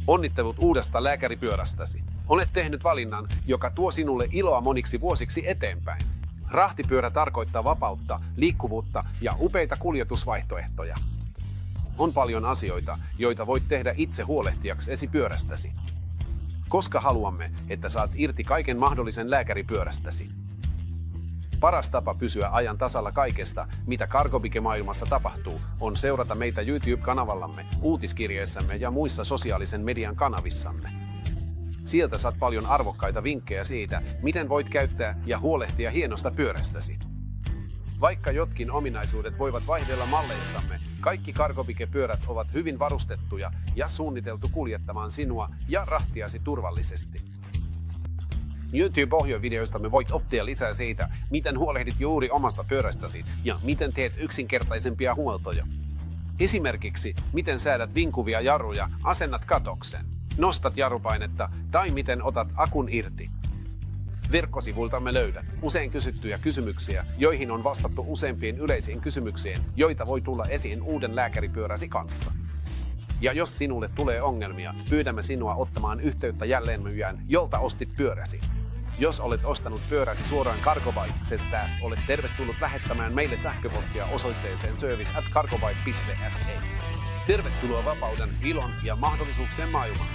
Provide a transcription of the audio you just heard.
Onnittelut uudesta lääkäripyörästäsi. Olet tehnyt valinnan, joka tuo sinulle iloa moniksi vuosiksi eteenpäin. Rahtipyörä tarkoittaa vapautta, liikkuvuutta ja upeita kuljetusvaihtoehtoja. On paljon asioita, joita voit tehdä itse huolehtiaksesi pyörästäsi. Koska haluamme, että saat irti kaiken mahdollisen lääkäripyörästäsi. Paras tapa pysyä ajan tasalla kaikesta, mitä Cargobike-maailmassa tapahtuu, on seurata meitä YouTube-kanavallamme, uutiskirjeissämme ja muissa sosiaalisen median kanavissamme. Sieltä saat paljon arvokkaita vinkkejä siitä, miten voit käyttää ja huolehtia hienosta pyörästäsi. Vaikka jotkin ominaisuudet voivat vaihdella malleissamme, kaikki Cargobike-pyörät ovat hyvin varustettuja ja suunniteltu kuljettamaan sinua ja rahtiasi turvallisesti. YouTube-ohjevideoistamme voit oppia lisää siitä, miten huolehdit juuri omasta pyörästäsi ja miten teet yksinkertaisempia huoltoja. Esimerkiksi, miten säädät vinkuvia jarruja, asennat katoksen, nostat jarrupainetta tai miten otat akun irti. Verkkosivuiltamme löydät usein kysyttyjä kysymyksiä, joihin on vastattu useampien yleisiin kysymyksiin, joita voi tulla esiin uuden lääkäripyöräsi kanssa. Ja jos sinulle tulee ongelmia, pyydämme sinua ottamaan yhteyttä jälleenmyyjään, jolta ostit pyöräsi. Jos olet ostanut pyöräsi suoraan Cargobike'sta, olet tervetullut lähettämään meille sähköpostia osoitteeseen service@cargobike.se. Tervetuloa vapauden, ilon ja mahdollisuuksien maailmaan.